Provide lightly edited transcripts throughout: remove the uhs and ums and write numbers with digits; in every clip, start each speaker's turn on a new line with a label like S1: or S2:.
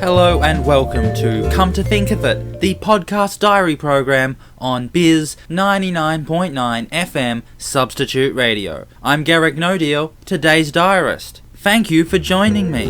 S1: Hello and welcome to Come to Think of It, the podcast diary program on Bizz 99.9 FM Substitute Radio. I'm Gerik, no Deall, today's diarist. Thank you for joining me.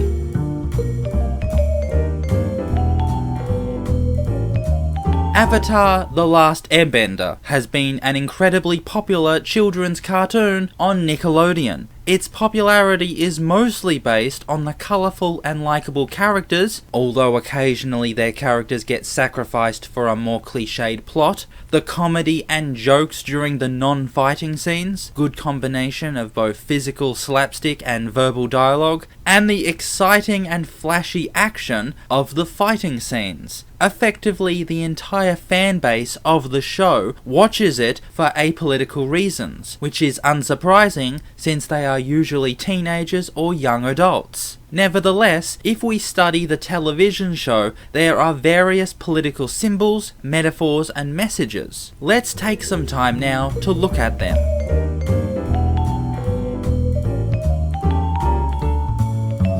S1: Avatar: The Last Airbender has been an incredibly popular children's cartoon on Nickelodeon. Its popularity is mostly based on the colourful and likeable characters, although occasionally their characters get sacrificed for a more cliched plot, the comedy and jokes during the non-fighting scenes, good combination of both physical slapstick and verbal dialogue, and the exciting and flashy action of the fighting scenes. Effectively, the entire fan base of the show watches it for apolitical reasons, which is unsurprising since they are usually teenagers or young adults. Nevertheless, if we study the television show, there are various political symbols, metaphors, and messages. Let's take some time now to look at them.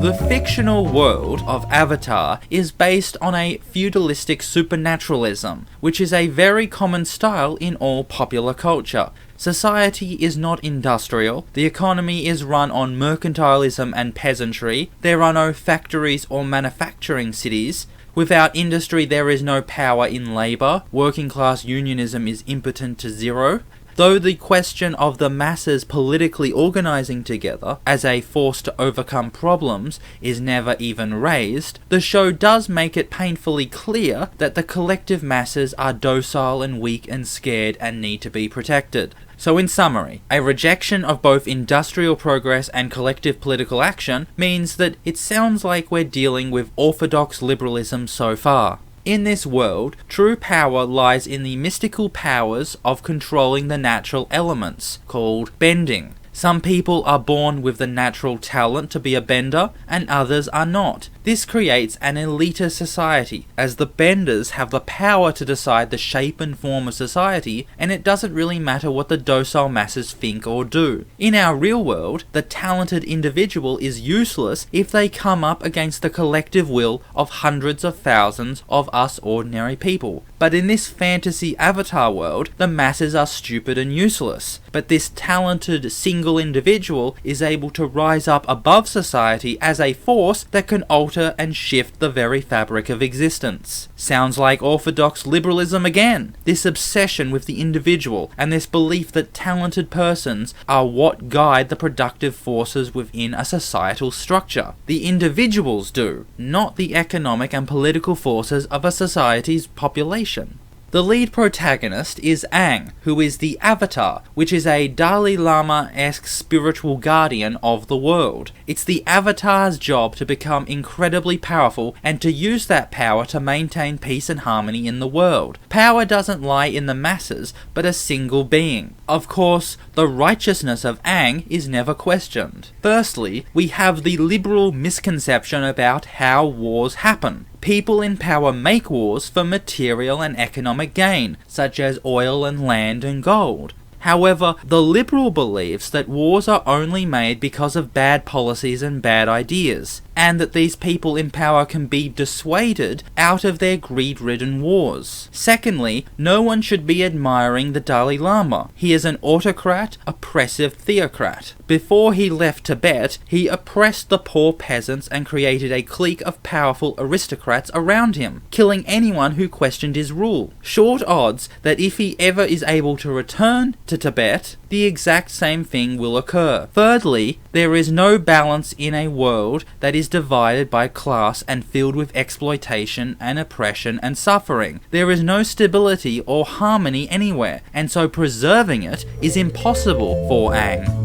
S1: The fictional world of Avatar is based on a feudalistic supernaturalism, which is a very common style in all popular culture. Society is not industrial, the economy is run on mercantilism and peasantry, there are no factories or manufacturing cities, without industry there is no power in labour, working class unionism is impotent to zero. Though the question of the masses politically organising together as a force to overcome problems is never even raised, the show does make it painfully clear that the collective masses are docile and weak and scared and need to be protected. So in summary, a rejection of both industrial progress and collective political action means that it sounds like we're dealing with orthodox liberalism so far. In this world, true power lies in the mystical powers of controlling the natural elements, called bending. Some people are born with the natural talent to be a bender, and others are not. This creates an elitist society, as the benders have the power to decide the shape and form of society, and it doesn't really matter what the docile masses think or do. In our real world, the talented individual is useless if they come up against the collective will of hundreds of thousands of us ordinary people. But in this fantasy avatar world, the masses are stupid and useless. But this talented single individual is able to rise up above society as a force that can alter and shift the very fabric of existence. Sounds like orthodox liberalism again. This obsession with the individual and this belief that talented persons are what guide the productive forces within a societal structure. The individuals do, not the economic and political forces of a society's population. The lead protagonist is Aang, who is the Avatar, which is a Dalai Lama-esque spiritual guardian of the world. It's the Avatar's job to become incredibly powerful and to use that power to maintain peace and harmony in the world. Power doesn't lie in the masses, but a single being. Of course, the righteousness of Aang is never questioned. Firstly, we have the liberal misconception about how wars happen. People in power make wars for material and economic gain, such as oil and land and gold. However, the liberal believes that wars are only made because of bad policies and bad ideas, and that these people in power can be dissuaded out of their greed-ridden wars. Secondly, no one should be admiring the Dalai Lama. He is an autocrat, oppressive theocrat. Before he left Tibet, he oppressed the poor peasants and created a clique of powerful aristocrats around him, killing anyone who questioned his rule. Short odds that if he ever is able to return to Tibet, the exact same thing will occur. Thirdly, there is no balance in a world that is divided by class and filled with exploitation and oppression and suffering. There is no stability or harmony anywhere, and so preserving it is impossible for Aang.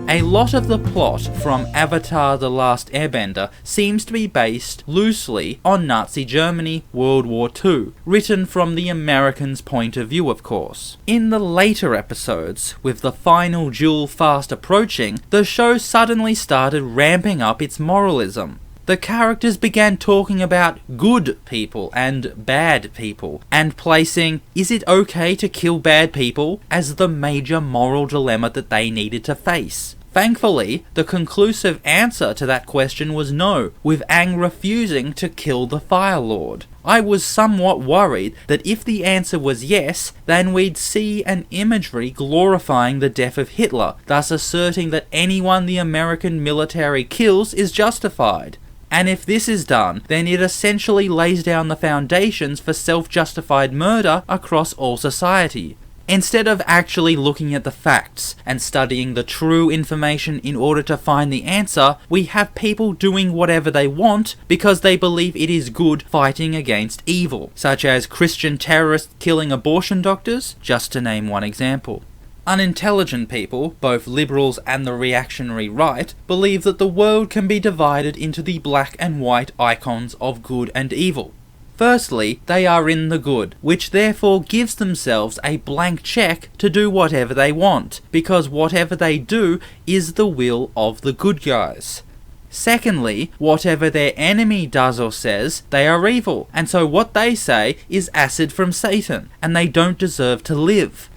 S1: A lot of the plot from Avatar: The Last Airbender seems to be based loosely on Nazi Germany, World War II, written from the Americans' point of view, of course. In the later episodes, with the final duel fast approaching, the show suddenly started ramping up its moralism. The characters began talking about good people and bad people, and placing "is it okay to kill bad people?" as the major moral dilemma that they needed to face. Thankfully, the conclusive answer to that question was no, with Aang refusing to kill the Fire Lord. I was somewhat worried that if the answer was yes, then we'd see an imagery glorifying the death of Hitler, thus asserting that anyone the American military kills is justified. And if this is done, then it essentially lays down the foundations for self-justified murder across all society. Instead of actually looking at the facts and studying the true information in order to find the answer, we have people doing whatever they want because they believe it is good fighting against evil, such as Christian terrorists killing abortion doctors, just to name one example. Unintelligent people, both liberals and the reactionary right, believe that the world can be divided into the black and white icons of good and evil. Firstly, they are in the good, which therefore gives themselves a blank check to do whatever they want, because whatever they do is the will of the good guys. Secondly, whatever their enemy does or says, they are evil, and so what they say is acid from Satan, and they don't deserve to live.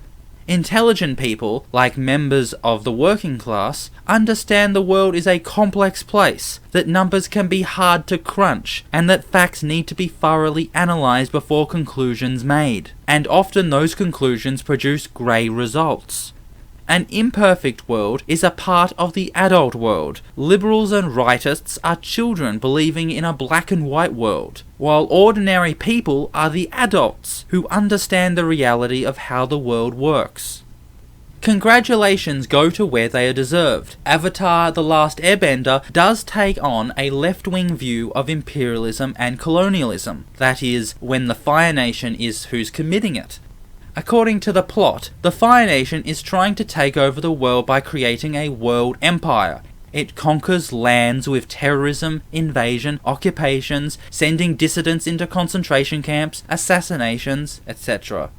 S1: Intelligent people, like members of the working class, understand the world is a complex place, that numbers can be hard to crunch, and that facts need to be thoroughly analysed before conclusions made, and often those conclusions produce grey results. An imperfect world is a part of the adult world. Liberals and rightists are children believing in a black and white world, while ordinary people are the adults who understand the reality of how the world works. Congratulations go to where they are deserved. Avatar: The Last Airbender does take on a left-wing view of imperialism and colonialism, that is, when the Fire Nation is who's committing it. According to the plot, the Fire Nation is trying to take over the world by creating a world empire. It conquers lands with terrorism, invasion, occupations, sending dissidents into concentration camps, assassinations, etc.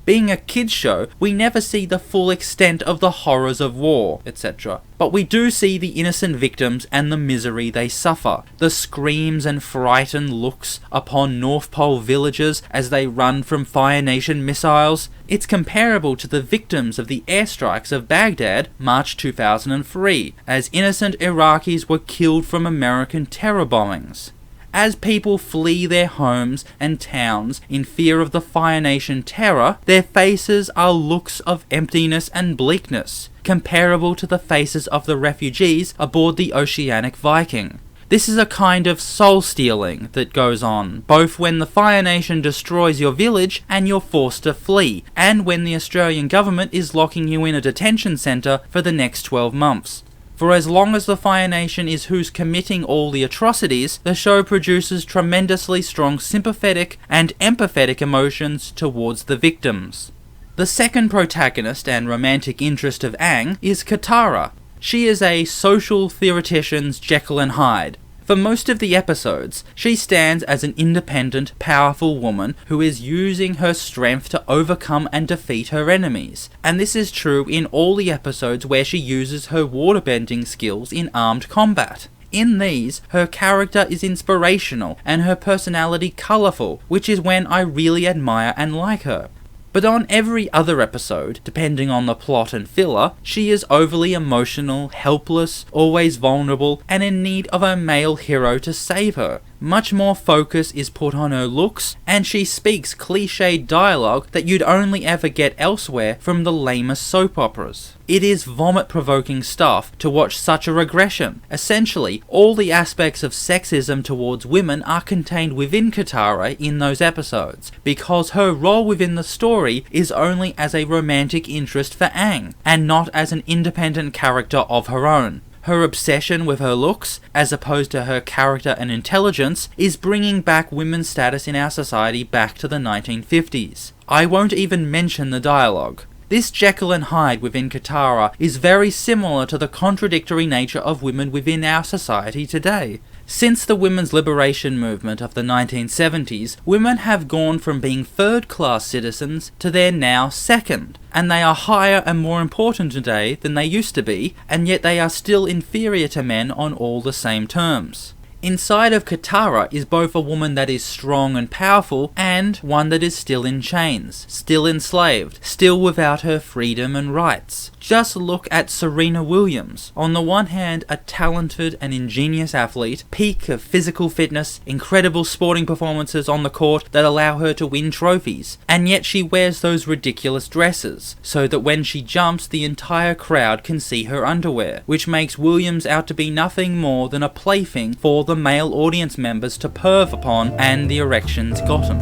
S1: Being a kids show, we never see the full extent of the horrors of war, etc. But we do see the innocent victims and the misery they suffer. The screams and frightened looks upon North Pole villagers as they run from Fire Nation missiles. It's comparable to the victims of the airstrikes of Baghdad, March 2003, as innocent Iraqis were killed from American terror bombings. As people flee their homes and towns in fear of the Fire Nation terror, their faces are looks of emptiness and bleakness, comparable to the faces of the refugees aboard the Oceanic Viking. This is a kind of soul-stealing that goes on, both when the Fire Nation destroys your village and you're forced to flee, and when the Australian government is locking you in a detention centre for the next 12 months. For as long as the Fire Nation is who's committing all the atrocities, the show produces tremendously strong sympathetic and empathetic emotions towards the victims. The second protagonist and romantic interest of Aang is Katara. She is a social theoretician's Jekyll and Hyde. For most of the episodes, she stands as an independent, powerful woman who is using her strength to overcome and defeat her enemies, and this is true in all the episodes where she uses her waterbending skills in armed combat. In these, her character is inspirational and her personality colourful, which is when I really admire and like her. But on every other episode, depending on the plot and filler, she is overly emotional, helpless, always vulnerable, and in need of a male hero to save her. Much more focus is put on her looks, and she speaks cliched dialogue that you'd only ever get elsewhere from the lamest soap operas. It is vomit-provoking stuff to watch such a regression. Essentially, all the aspects of sexism towards women are contained within Katara in those episodes, because her role within the story is only as a romantic interest for Aang, and not as an independent character of her own. Her obsession with her looks, as opposed to her character and intelligence, is bringing back women's status in our society back to the 1950s. I won't even mention the dialogue. This Jekyll and Hyde within Katara is very similar to the contradictory nature of women within our society today. Since the women's liberation movement of the 1970s, women have gone from being third-class citizens to they're now second, and they are higher and more important today than they used to be, and yet they are still inferior to men on all the same terms. Inside of Katara is both a woman that is strong and powerful, and one that is still in chains, still enslaved, still without her freedom and rights. Just look at Serena Williams. On the one hand, a talented and ingenious athlete, peak of physical fitness, incredible sporting performances on the court that allow her to win trophies, and yet she wears those ridiculous dresses, so that when she jumps the entire crowd can see her underwear, which makes Williams out to be nothing more than a plaything for the male audience members to perv upon and the erections gotten.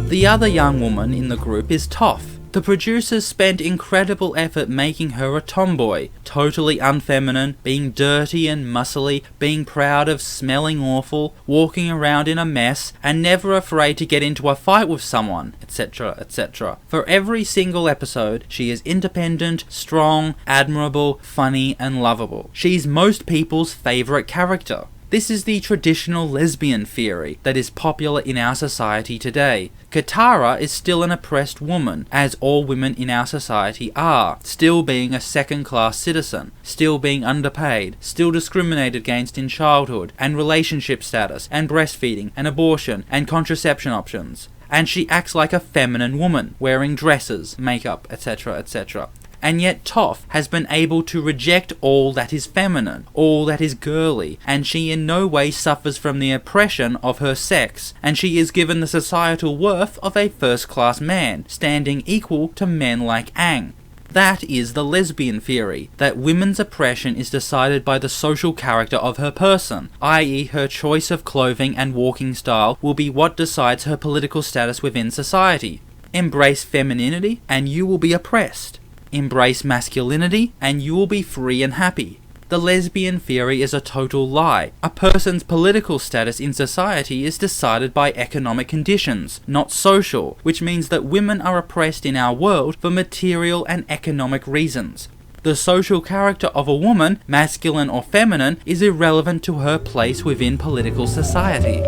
S1: The other young woman in the group is Toph. The producers spent incredible effort making her a tomboy, totally unfeminine, being dirty and muscly, being proud of smelling awful, walking around in a mess, and never afraid to get into a fight with someone, etc, etc. For every single episode, she is independent, strong, admirable, funny, and lovable. She's most people's favourite character. This is the traditional lesbian theory that is popular in our society today. Katara is still an oppressed woman, as all women in our society are, still being a second-class citizen, still being underpaid, still discriminated against in childhood, and relationship status, and breastfeeding, and abortion, and contraception options. And she acts like a feminine woman, wearing dresses, makeup, etc, etc. And yet Toph has been able to reject all that is feminine, all that is girly, and she in no way suffers from the oppression of her sex, and she is given the societal worth of a first-class man, standing equal to men like Aang. That is the lesbian theory, that women's oppression is decided by the social character of her person, i.e. her choice of clothing and walking style will be what decides her political status within society. Embrace femininity and you will be oppressed. Embrace masculinity and you will be free and happy. The lesbian theory is a total lie. A person's political status in society is decided by economic conditions, not social, which means that women are oppressed in our world for material and economic reasons. The social character of a woman, masculine or feminine, is irrelevant to her place within political society.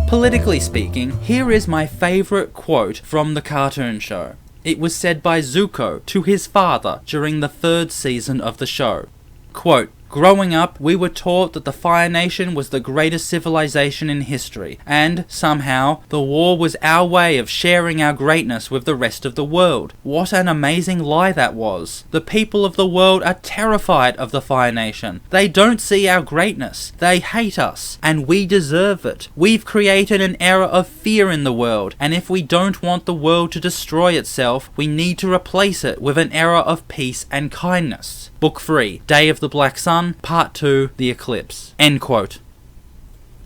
S1: Politically speaking, here is my favourite quote from the cartoon show. It was said by Zuko to his father during the 3rd season of the show. Quote, "Growing up, we were taught that the Fire Nation was the greatest civilization in history, and, somehow, the war was our way of sharing our greatness with the rest of the world. What an amazing lie that was. The people of the world are terrified of the Fire Nation. They don't see our greatness. They hate us, and we deserve it. We've created an era of fear in the world, and if we don't want the world to destroy itself, we need to replace it with an era of peace and kindness." Book 3, Day of the Black Sun, Part 2, The Eclipse. End quote.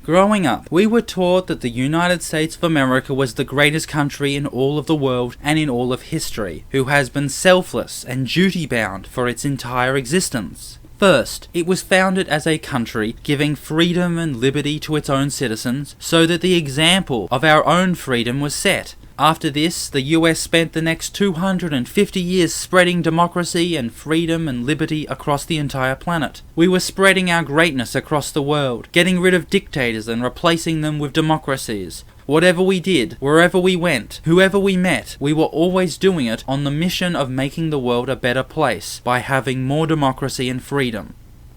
S1: Growing up, we were taught that the United States of America was the greatest country in all of the world and in all of history, who has been selfless and duty-bound for its entire existence. First, it was founded as a country giving freedom and liberty to its own citizens, so that the example of our own freedom was set. After this, the US spent the next 250 years spreading democracy and freedom and liberty across the entire planet. We were spreading our greatness across the world, getting rid of dictators and replacing them with democracies. Whatever we did, wherever we went, whoever we met, we were always doing it on the mission of making the world a better place by having more democracy and freedom.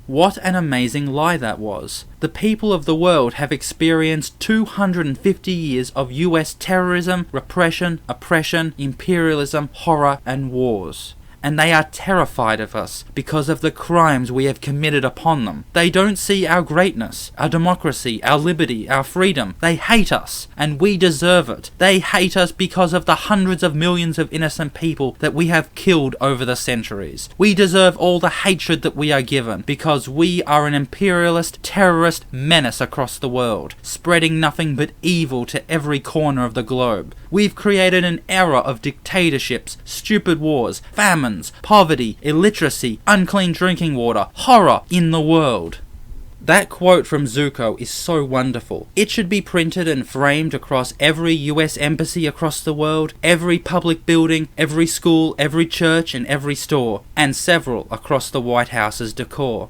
S1: What an amazing lie that was. The people of the world have experienced 250 years of US terrorism, repression, oppression, imperialism, horror, and wars. And they are terrified of us because of the crimes we have committed upon them. They don't see our greatness, our democracy, our liberty, our freedom. They hate us, and we deserve it. They hate us because of the hundreds of millions of innocent people that we have killed over the centuries. We deserve all the hatred that we are given because we are an imperialist, terrorist menace across the world, spreading nothing but evil to every corner of the globe. We've created an era of dictatorships, stupid wars, famines, poverty, illiteracy, unclean drinking water, horror in the world. That quote from Zuko is so wonderful. It should be printed and framed across every US embassy across the world, every public building, every school, every church, and every store, and several across the White House's decor.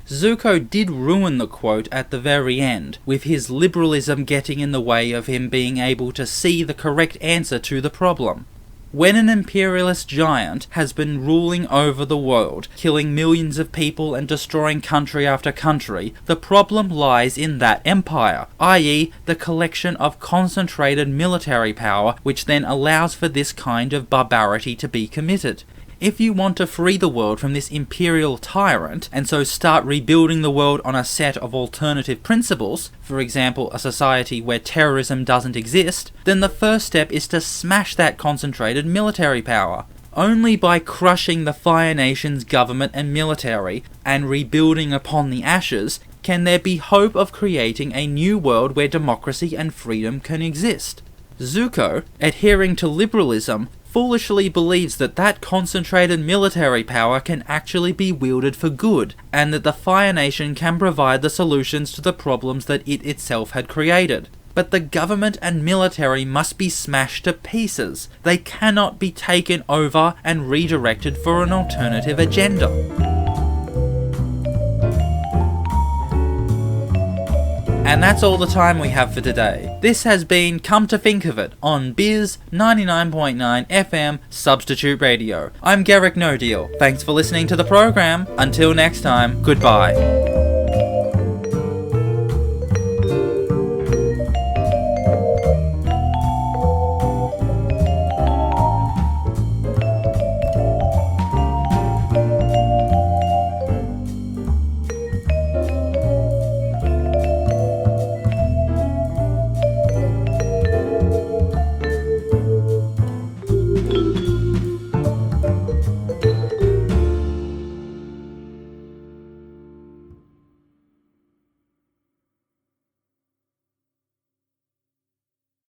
S1: Zuko did ruin the quote at the very end, with his liberalism getting in the way of him being able to see the correct answer to the problem. When an imperialist giant has been ruling over the world, killing millions of people and destroying country after country, the problem lies in that empire, i.e. the collection of concentrated military power which then allows for this kind of barbarity to be committed. If you want to free the world from this imperial tyrant, and so start rebuilding the world on a set of alternative principles, for example a society where terrorism doesn't exist, then the first step is to smash that concentrated military power. Only by crushing the Fire Nation's government and military, and rebuilding upon the ashes, can there be hope of creating a new world where democracy and freedom can exist. Zuko, adhering to liberalism, foolishly believes that that concentrated military power can actually be wielded for good, and that the Fire Nation can provide the solutions to the problems that it itself had created. But the government and military must be smashed to pieces. They cannot be taken over and redirected for an alternative agenda. And that's all the time we have for today. This has been Come to Think of It on Bizz 99.9 FM Substitute Radio. I'm Gerik, no Deall. Thanks for listening to the program. Until next time, goodbye.